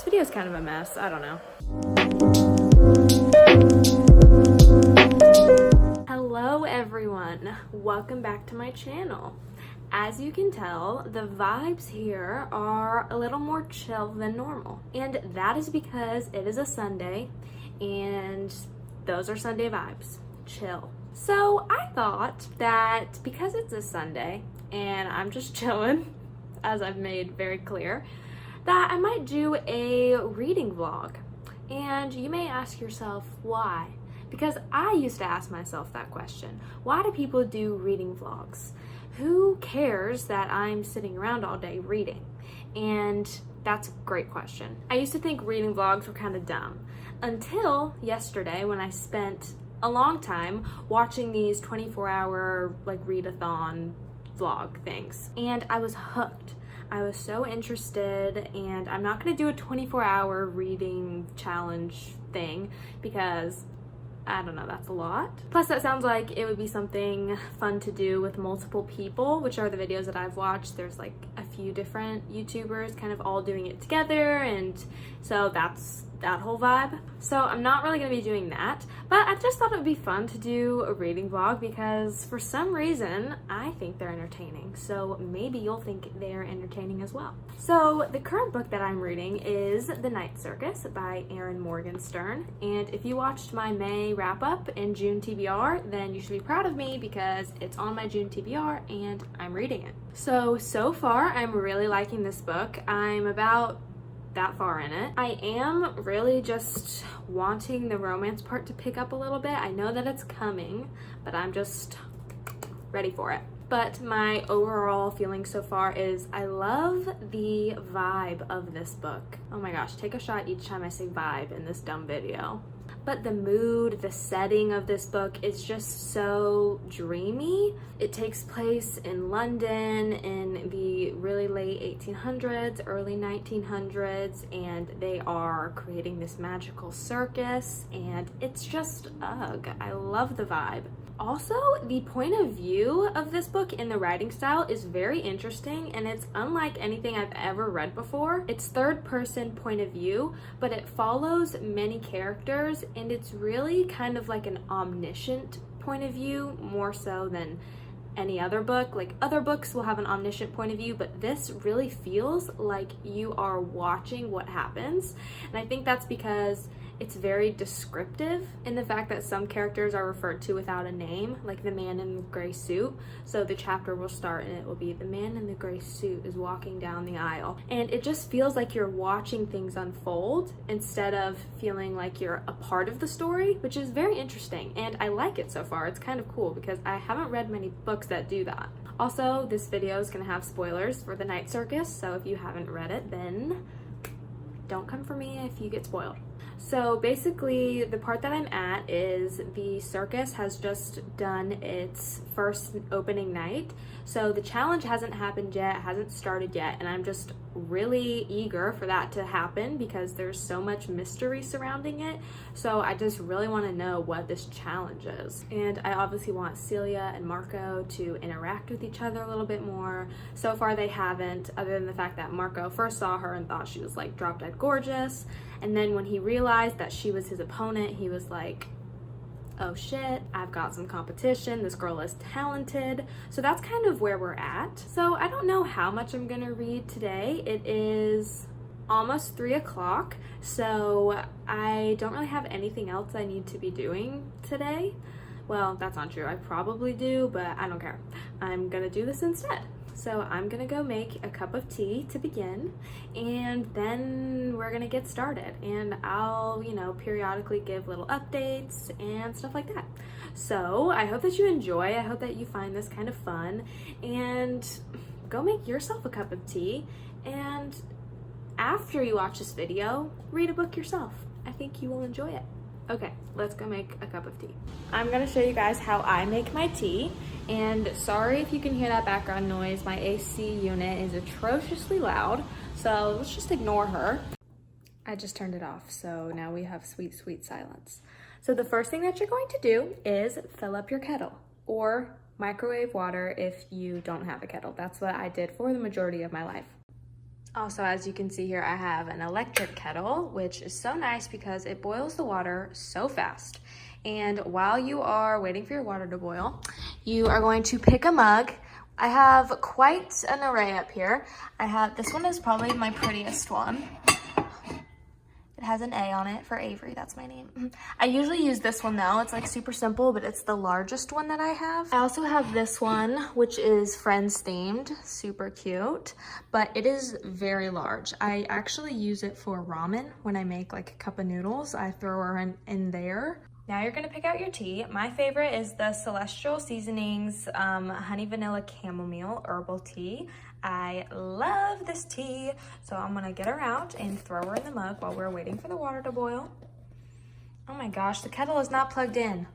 This video is kind of a mess, I don't know. Hello everyone, welcome back to my channel. As you can tell, the vibes here are a little more chill than normal. And that is because it is a Sunday and those are Sunday vibes, chill. So I thought that because it's a Sunday and I'm just chilling, as I've made very clear, that I might do a reading vlog. And you may ask yourself why? Because I used to ask myself that question. Why do people do reading vlogs? Who cares that I'm sitting around all day reading? And that's a great question. I used to think reading vlogs were kind of dumb until yesterday when I spent a long time watching these 24-hour like readathon vlog things, and I was hooked. I was so interested, and I'm not gonna do a 24-hour reading challenge thing because I don't know, that's a lot. Plus that sounds like it would be something fun to do with multiple people, which are the videos that I've watched. There's like a few different YouTubers kind of all doing it together, and so that's that whole vibe. So I'm not really gonna be doing that, but I just thought it would be fun to do a reading vlog because for some reason I think they're entertaining, so maybe you'll think they're entertaining as well. So the current book that I'm reading is The Night Circus by Erin Morgenstern, and if you watched my May wrap-up and June TBR, then you should be proud of me because it's on my June TBR and I'm reading it. So far I'm really liking this book. I'm about that far in it. I am really just wanting the romance part to pick up a little bit. I know that it's coming, but I'm just ready for it. But my overall feeling so far is I love the vibe of this book. Oh my gosh, take a shot each time I say vibe in this dumb video. But the mood, the setting of this book is just so dreamy. It takes place in London in the really late 1800s, early 1900s, and they are creating this magical circus, and it's just, ugh, I love the vibe. Also, the point of view of this book in the writing style is very interesting, and it's unlike anything I've ever read before. It's third person point of view, but it follows many characters, and it's really kind of like an omniscient point of view, more so than any other book. Like other books will have an omniscient point of view, but this really feels like you are watching what happens. And I think that's because it's very descriptive in the fact that some characters are referred to without a name, like the man in the gray suit. So the chapter will start and it will be the man in the gray suit is walking down the aisle. And it just feels like you're watching things unfold instead of feeling like you're a part of the story, which is very interesting. And I like it so far. It's kind of cool because I haven't read many books that do that. Also, this video is gonna have spoilers for The Night Circus. So if you haven't read it, then don't come for me if you get spoiled. So basically the part that I'm at is the circus has just done its first opening night. So the challenge hasn't happened yet, hasn't started yet, and I'm just really eager for that to happen because there's so much mystery surrounding it. So I just really want to know what this challenge is. And I obviously want Celia and Marco to interact with each other a little bit more. So far they haven't, other than the fact that Marco first saw her and thought she was like drop dead gorgeous. And then when he realized that she was his opponent, he was like, oh shit, I've got some competition. This girl is talented. So that's kind of where we're at. So I don't know how much I'm gonna read today. It is almost 3 o'clock. So I don't really have anything else I need to be doing today. Well, that's not true. I probably do, but I don't care. I'm gonna do this instead. So I'm gonna go make a cup of tea to begin, and then we're gonna get started, and I'll, periodically give little updates and stuff like that. So I hope that you enjoy. I hope that you find this kind of fun, and go make yourself a cup of tea, and after you watch this video, read a book yourself. I think you will enjoy it. Okay, let's go make a cup of tea. I'm gonna show you guys how I make my tea. And sorry if you can hear that background noise. My AC unit is atrociously loud, so let's just ignore her. I just turned it off, so now we have sweet, sweet silence. So the first thing that you're going to do is fill up your kettle, or microwave water if you don't have a kettle. That's what I did for the majority of my life. Also, as you can see here, I have an electric kettle, which is so nice because it boils the water so fast. And while you are waiting for your water to boil, you are going to pick a mug. I have quite an array up here. This one is probably my prettiest one. It has an A on it for Avery, that's my name. I usually use this one though, it's like super simple, but it's the largest one that I have. I also have this one, which is Friends themed, super cute, but it is very large. I actually use it for ramen when I make like a cup of noodles. I throw her in there. Now you're gonna pick out your tea. My favorite is the Celestial Seasonings Honey Vanilla Chamomile Herbal Tea. I love this tea, so I'm gonna get her out and throw her in the mug while we're waiting for the water to boil. Oh my gosh, the kettle is not plugged in.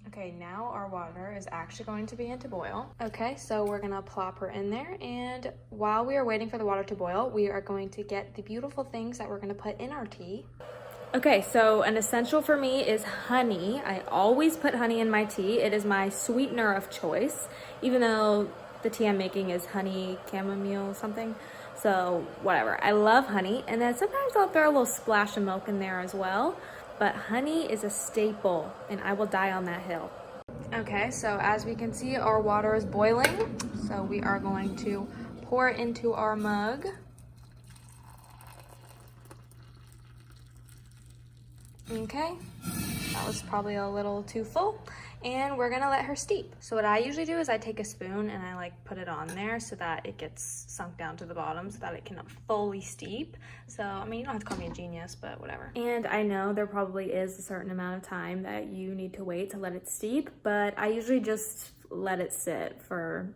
Okay, now our water is actually going to begin to boil. Okay, so we're gonna plop her in there, and while we are waiting for the water to boil, we are going to get the beautiful things that we're gonna put in our tea. Okay, so an essential for me is honey. I always put honey in my tea. It is my sweetener of choice, even though the tea I'm making is honey chamomile something. So whatever, I love honey. And then sometimes I'll throw a little splash of milk in there as well. But honey is a staple and I will die on that hill. Okay, so as we can see, our water is boiling. So we are going to pour it into our mug. Okay, that was probably a little too full, and we're gonna let her steep. So what I usually do is I take a spoon and I like put it on there so that it gets sunk down to the bottom so that it can fully steep. So, I mean, you don't have to call me a genius, but whatever. And I know there probably is a certain amount of time that you need to wait to let it steep, but I usually just let it sit for,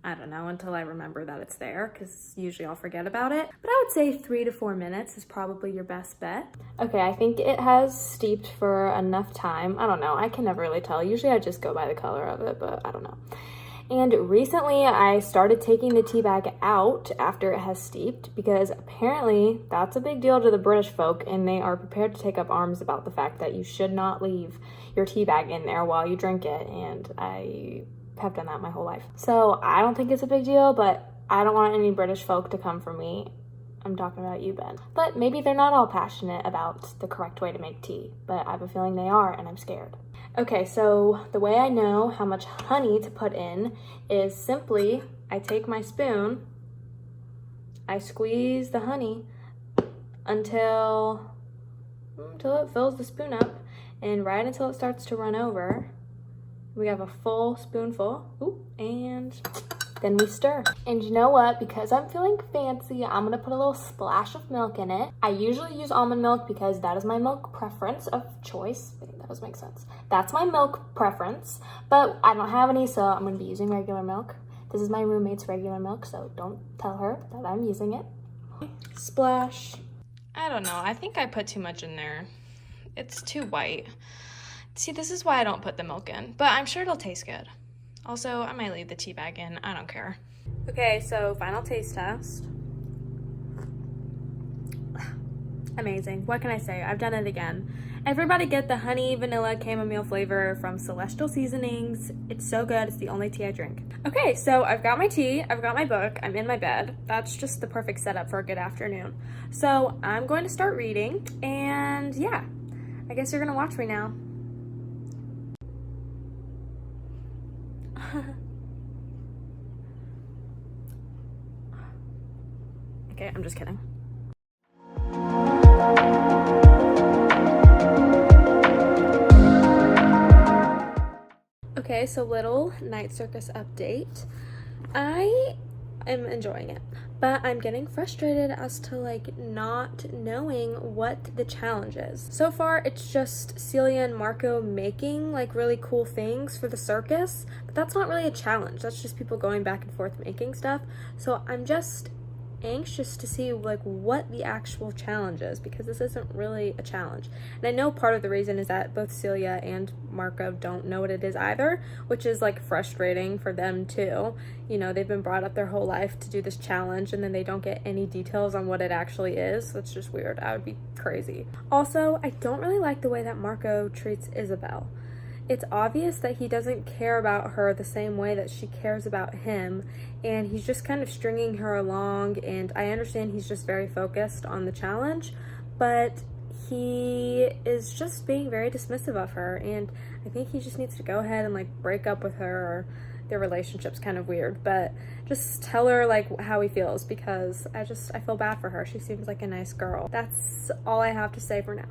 I don't know, until I remember that it's there, because usually I'll forget about it. But I would say 3 to 4 minutes is probably your best bet. Okay, I think it has steeped for enough time. I don't know, I can never really tell. Usually I just go by the color of it, but I don't know. And recently I started taking the tea bag out after it has steeped, because apparently that's a big deal to the British folk, and they are prepared to take up arms about the fact that you should not leave your tea bag in there while you drink it, and I have done that my whole life. So I don't think it's a big deal, but I don't want any British folk to come for me. I'm talking about you, Ben. But maybe they're not all passionate about the correct way to make tea, but I have a feeling they are, and I'm scared. Okay, so the way I know how much honey to put in is simply, I take my spoon, I squeeze the honey until it fills the spoon up, and right until it starts to run over. We have a full spoonful, and then we stir. And you know what? Because I'm feeling fancy, I'm gonna put a little splash of milk in it. I usually use almond milk because that is my milk preference of choice. Wait, that doesn't make sense. That's my milk preference, but I don't have any, so I'm gonna be using regular milk. This is my roommate's regular milk, so don't tell her that I'm using it. Splash. I don't know, I think I put too much in there. It's too white. See, this is why I don't put the milk in, but I'm sure it'll taste good. Also, I might leave the tea bag in, I don't care. Okay, so final taste test. Amazing, what can I say? I've done it again. Everybody get the honey vanilla chamomile flavor from Celestial Seasonings. It's so good, it's the only tea I drink. Okay, so I've got my tea, I've got my book, I'm in my bed. That's just the perfect setup for a good afternoon. So I'm going to start reading, and yeah, I guess you're gonna watch me now. Okay, I'm just kidding. Okay, so little Night Circus update. I am enjoying it, but I'm getting frustrated as to like not knowing what the challenge is. So far, it's just Celia and Marco making like really cool things for the circus, but that's not really a challenge. That's just people going back and forth making stuff. So I'm just anxious to see like what the actual challenge is, because this isn't really a challenge. And I know part of the reason is that both Celia and Marco don't know what it is either, which is like frustrating for them too. You know, they've been brought up their whole life to do this challenge, and then they don't get any details on what it actually is. That's just weird. I would be crazy. Also, I don't really like the way that Marco treats Isabel. it's obvious that he doesn't care about her the same way that she cares about him, and he's just kind of stringing her along, and I understand he's just very focused on the challenge, but he is just being very dismissive of her, and I think he just needs to go ahead and like break up with her, or their relationship's kind of weird, but just tell her like how he feels, because I feel bad for her. She seems like a nice girl. That's all I have to say for now.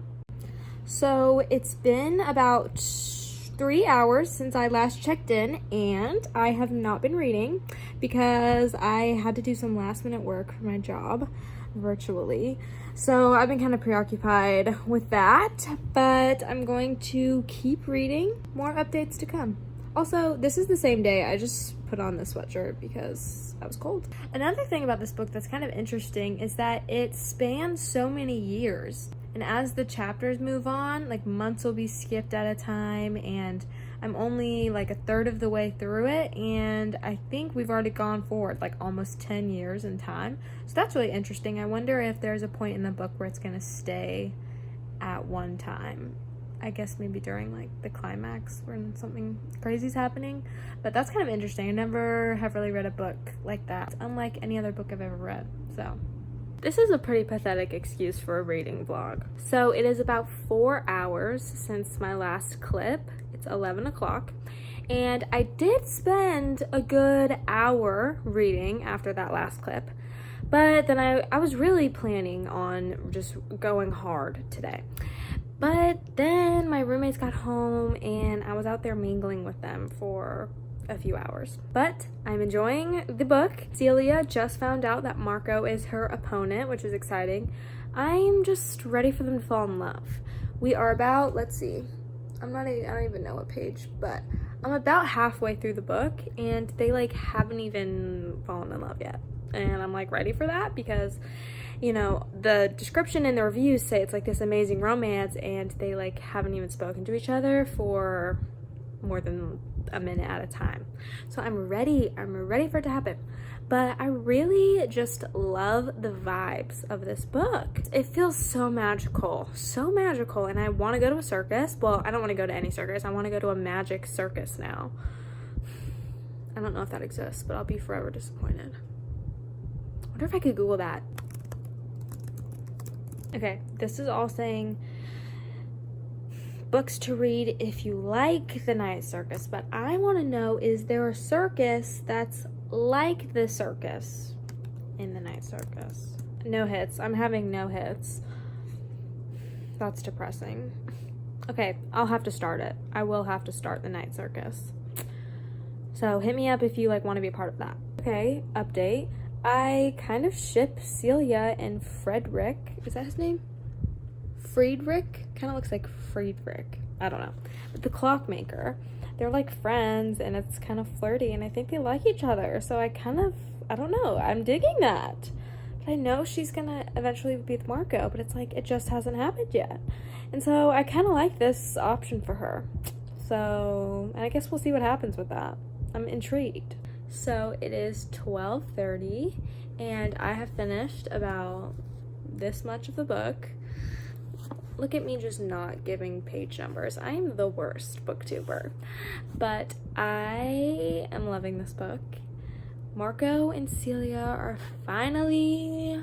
So it's been about 3 hours since I last checked in, and I have not been reading because I had to do some last minute work for my job virtually. So I've been kind of preoccupied with that, but I'm going to keep reading. More updates to come. Also, this is the same day. I just put on this sweatshirt because I was cold. Another thing about this book that's kind of interesting is that it spans so many years. And as the chapters move on, like months will be skipped at a time, and I'm only like a third of the way through it, and I think we've already gone forward like almost 10 years in time. So that's really interesting. I wonder if there's a point in the book where it's gonna stay at one time. I guess maybe during like the climax when something crazy's happening. But that's kind of interesting. I never have really read a book like that, unlike any other book I've ever read. So this is a pretty pathetic excuse for a reading vlog. So it is about 4 hours since my last clip. It's 11 o'clock. And I did spend a good hour reading after that last clip. But then I was really planning on just going hard today. But then my roommates got home and I was out there mingling with them for a few hours. But I'm enjoying the book. Celia just found out that Marco is her opponent, which is exciting. I'm just ready for them to fall in love. We are about, let's see, I don't even know what page, but I'm about halfway through the book and they like haven't even fallen in love yet. And I'm like ready for that because, you know, the description and the reviews say it's like this amazing romance and they like haven't even spoken to each other for more than a minute at a time. So I'm ready for it to happen. But I really just love the vibes of this book. It feels so magical, and I want to go to a circus. Well, I don't want to go to any circus. I want to go to a magic circus now. I don't know if that exists, but I'll be forever disappointed. I wonder if I could Google that. Okay, this is all saying books to read if you like the Night Circus, but I want to know, is there a circus that's like the circus in the Night Circus? No hits. I'm having no hits. That's depressing. Okay, I'll have to start it. I will have to start the Night Circus. So hit me up if you like want to be a part of that. Okay, update. I kind of ship Celia and Frederick. Is that his name? Friedrich? Kind of looks like Friedrich. I don't know. But the clockmaker. They're like friends and it's kind of flirty and I think they like each other. So I don't know. I'm digging that. But I know she's gonna eventually be with Marco, but it's like it just hasn't happened yet. And so I kind of like this option for her. So, and I guess we'll see what happens with that. I'm intrigued. So it is 12:30 and I have finished about this much of the book. Look at me just not giving page numbers. I am the worst booktuber. But I am loving this book. Marco and Celia are finally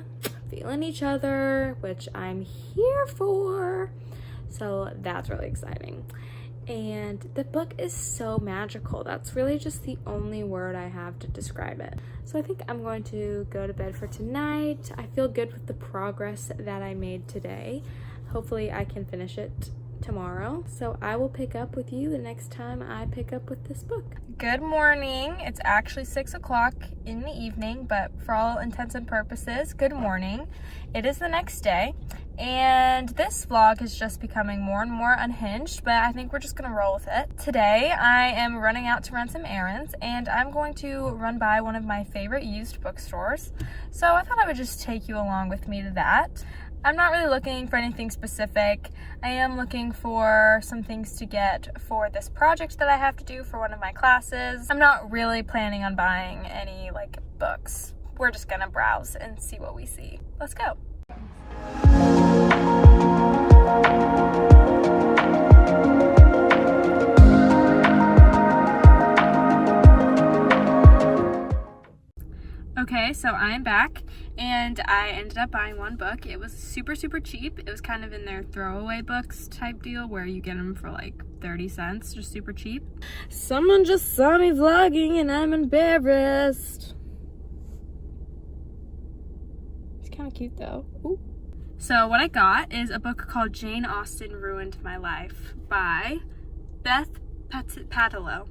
feeling each other, which I'm here for. So that's really exciting. And the book is so magical. That's really just the only word I have to describe it. So I think I'm going to go to bed for tonight. I feel good with the progress that I made today. Hopefully I can finish it tomorrow. So I will pick up with you the next time I pick up with this book. Good morning. It's actually 6 o'clock in the evening, but for all intents and purposes, good morning. It is the next day. And this vlog is just becoming more and more unhinged, but I think we're just gonna roll with it. Today, I am running out to run some errands, and I'm going to run by one of my favorite used bookstores. So I thought I would just take you along with me to that. I'm not really looking for anything specific. I am looking for some things to get for this project that I have to do for one of my classes. I'm not really planning on buying any like books. We're just gonna browse and see what we see. Let's go. So I'm back, and I ended up buying one book. It was super cheap. It was kind of in their throwaway books type deal where you get them for like 30 cents, just super cheap. Someone just saw me vlogging and I'm embarrassed. It's kind of cute though. Ooh. So what I got is a book called Jane Austen Ruined My Life by Beth Patillo.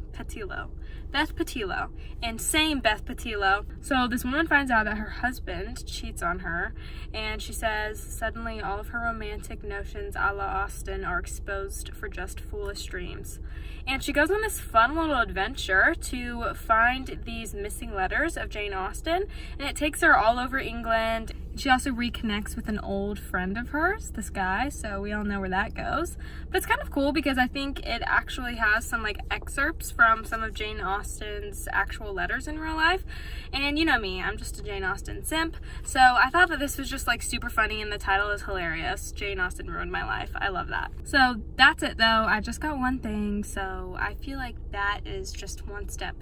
Beth Patillo, and same Beth Patillo. So this woman finds out that her husband cheats on her, and she says suddenly all of her romantic notions a la Austen are exposed for just foolish dreams. And she goes on this fun little adventure to find these missing letters of Jane Austen, and it takes her all over England. She also reconnects with an old friend of hers, this guy, so we all know where that goes. But it's kind of cool because I think it actually has some like excerpts from some of Jane Austen's actual letters in real life. And you know me, I'm just a Jane Austen simp, so I thought that this was just like super funny, and the title is hilarious. Jane Austen Ruined My Life. I love that. So that's it though. I just got one thing, so I feel like that is just one step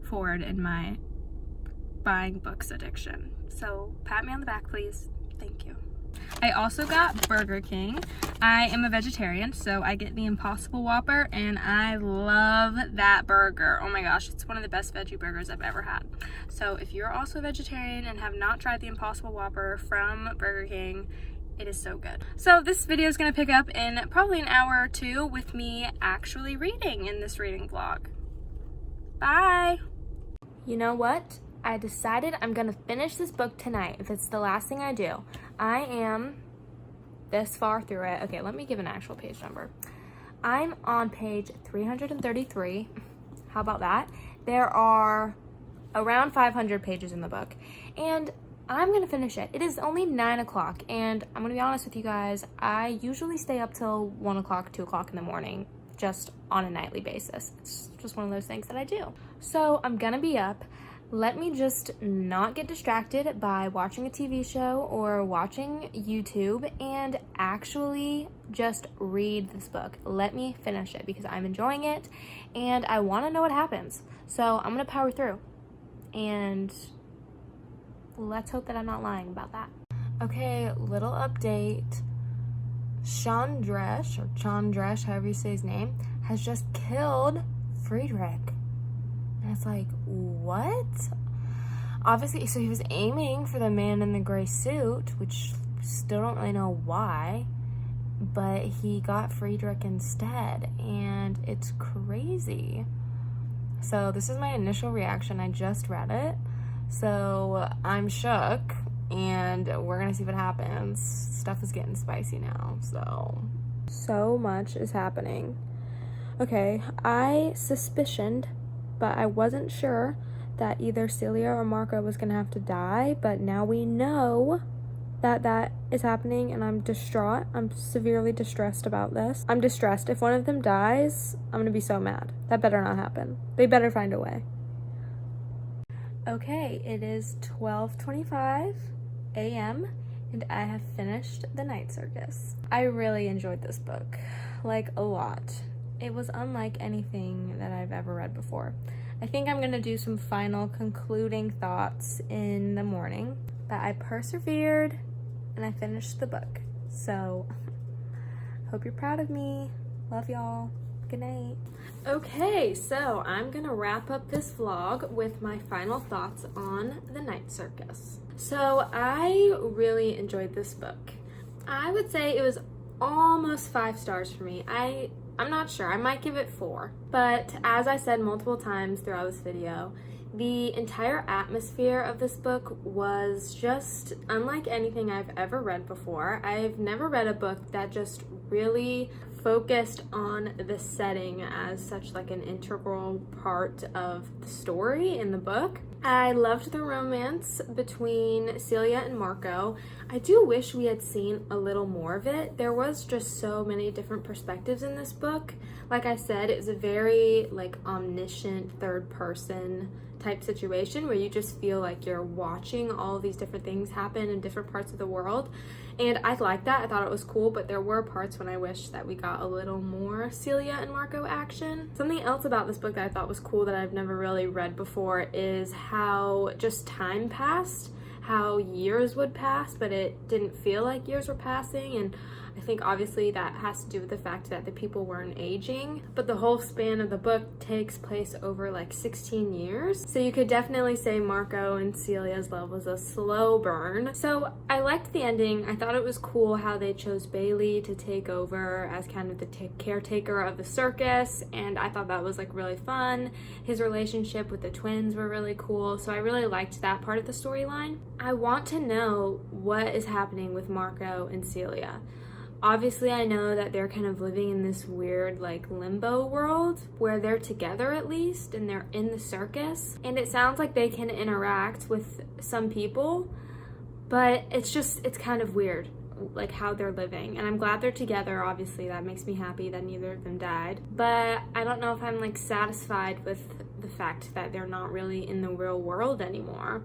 forward in my buying books addiction. So pat me on the back, please. Thank you. I also got Burger King. I am a vegetarian, so I get the Impossible Whopper, and I love that burger. Oh my gosh, it's one of the best veggie burgers I've ever had. So if you're also a vegetarian and have not tried the Impossible Whopper from Burger King, it is so good. So this video is going to pick up in probably an hour or two with me actually reading in this reading vlog. Bye! You know what? I decided I'm gonna finish this book tonight if it's the last thing I do. I am this far through it. Okay, let me give an actual page number. I'm on page 333. How about that? There are around 500 pages in the book, and I'm gonna finish it. It is only 9 o'clock, and I'm gonna be honest with you guys, I usually stay up till 1 o'clock, 2 o'clock in the morning, just on a nightly basis. It's just one of those things that I do. So I'm gonna be up. Let me just not get distracted by watching a TV show or watching YouTube and actually just read this book. Let me finish it because I'm enjoying it and I want to know what happens. So I'm going to power through, and let's hope that I'm not lying about that. Okay, little update. Chandresh, however you say his name, has just killed Friedrich. And it's like, what? Obviously, so he was aiming for the man in the gray suit, which still don't really know why, but he got Friedrich instead, and it's crazy. So this is my initial reaction. I just read it, so I'm shook, and we're gonna see what happens. Stuff is getting spicy now, so much is happening. Okay, I suspicioned, but I wasn't sure that either Celia or Marco was gonna have to die, but now we know that that is happening, and I'm distraught. I'm severely distressed about this. I'm distressed. If one of them dies, I'm gonna be so mad. That better not happen. They better find a way. Okay, it is 12:25 a.m. and I have finished the Night Circus. I really enjoyed this book, like a lot. It was unlike anything that I've ever read before. I think I'm gonna do some final concluding thoughts in the morning, but I persevered and I finished the book. So, hope you're proud of me. Love y'all. Good night. Okay, so I'm gonna wrap up this vlog with my final thoughts on the Night Circus. So, I really enjoyed this book. I would say it was almost 5 stars for me. I'm not sure, I might give it 4. But as I said multiple times throughout this video, the entire atmosphere of this book was just unlike anything I've ever read before. I've never read a book that just really focused on the setting as such like an integral part of the story in the book. I loved the romance between Celia and Marco. I do wish we had seen a little more of it. There was just so many different perspectives in this book. Like I said, it was a very like omniscient third person type situation where you just feel like you're watching all of these different things happen in different parts of the world. And I liked that. I thought it was cool, but there were parts when I wished that we got a little more Celia and Marco action. Something else about this book that I thought was cool that I've never really read before is how just time passed. how years would pass, but it didn't feel like years were passing. And I think obviously that has to do with the fact that the people weren't aging, but the whole span of the book takes place over like 16 years. So you could definitely say Marco and Celia's love was a slow burn. So I liked the ending. I thought it was cool how they chose Bailey to take over as kind of the caretaker of the circus, and I thought that was like really fun. His relationship with the twins were really cool, so I really liked that part of the storyline. I want to know what is happening with Marco and Celia. Obviously, I know that they're kind of living in this weird like limbo world where they're together at least and they're in the circus, and it sounds like they can interact with some people, but it's kind of weird like how they're living, and I'm glad they're together. Obviously that makes me happy that neither of them died, but I don't know if I'm like satisfied with the fact that they're not really in the real world anymore.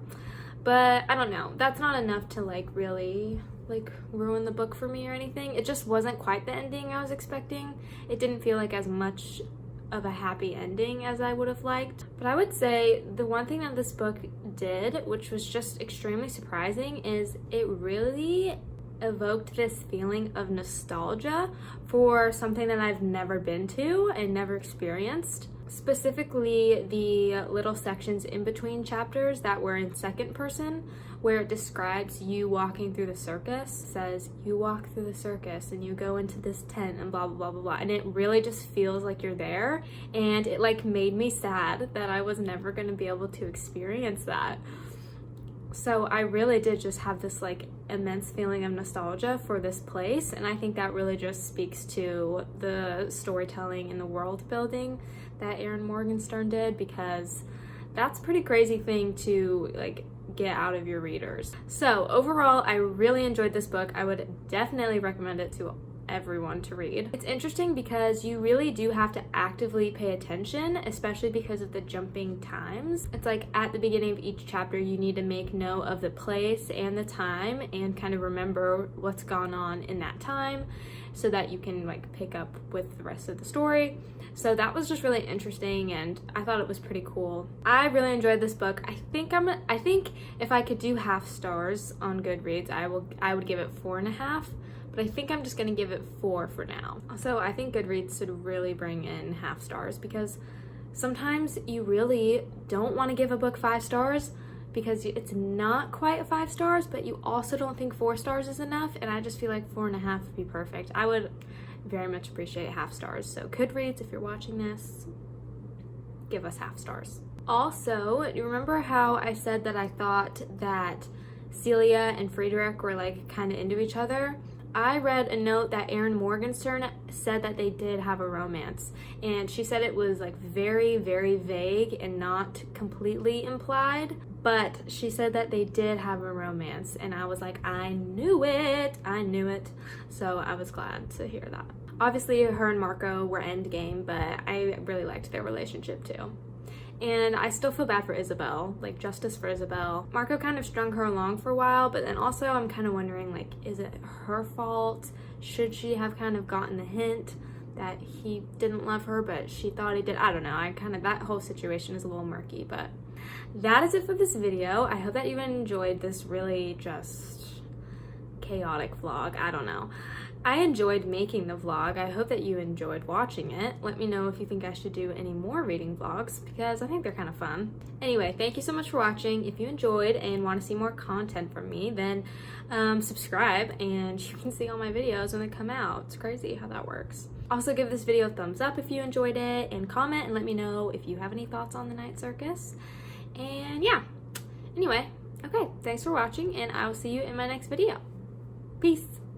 But I don't know, that's not enough to like really like ruin the book for me or anything. It just wasn't quite the ending I was expecting. It didn't feel like as much of a happy ending as I would have liked. But I would say the one thing that this book did, which was just extremely surprising, is it really evoked this feeling of nostalgia for something that I've never been to and never experienced. Specifically the little sections in between chapters that were in second person, where it describes you walking through the circus. It says you walk through the circus and you go into this tent and blah blah blah blah blah, and it really just feels like you're there, and it like made me sad that I was never going to be able to experience that. So I really did just have this like immense feeling of nostalgia for this place, and I think that really just speaks to the storytelling and the world building that Erin Morgenstern did, because that's a pretty crazy thing to like get out of your readers. So overall, I really enjoyed this book. I would definitely recommend it to everyone to read. It's interesting because you really do have to actively pay attention, especially because of the jumping times. It's like at the beginning of each chapter you need to make note of the place and the time and kind of remember what's gone on in that time so that you can like pick up with the rest of the story. So that was just really interesting, and I thought it was pretty cool. I really enjoyed this book. I think if I could do half stars on Goodreads, I would give it 4.5. But I think I'm just gonna give it 4 for now. Also, I think Goodreads should really bring in half stars, because sometimes you really don't want to give a book 5 stars because it's not quite 5 stars, but you also don't think 4 stars is enough, and I just feel like 4.5 would be perfect. I would very much appreciate half stars. So Goodreads, if you're watching this, give us half stars. Also, you remember how I said that I thought that Celia and Friedrich were like kind of into each other? I read a note that Erin Morgenstern said that they did have a romance, and she said it was like very, very vague and not completely implied, but she said that they did have a romance, and I was like, I knew it. So I was glad to hear that. Obviously, her and Marco were endgame, but I really liked their relationship too. And I still feel bad for Isabel, like justice for Isabel. Marco kind of strung her along for a while, but then also I'm kind of wondering, like, is it her fault? Should she have kind of gotten the hint that he didn't love her, but she thought he did? I don't know. That whole situation is a little murky, but that is it for this video. I hope that you enjoyed this really just chaotic vlog. I don't know. I enjoyed making the vlog. I hope that you enjoyed watching it. Let me know if you think I should do any more reading vlogs, because I think they're kind of fun. Anyway, thank you so much for watching. If you enjoyed and want to see more content from me, then subscribe and you can see all my videos when they come out. It's crazy how that works. Also, give this video a thumbs up if you enjoyed it, and comment and let me know if you have any thoughts on the Night Circus. And yeah, anyway, okay, thanks for watching, and I will see you in my next video. Peace.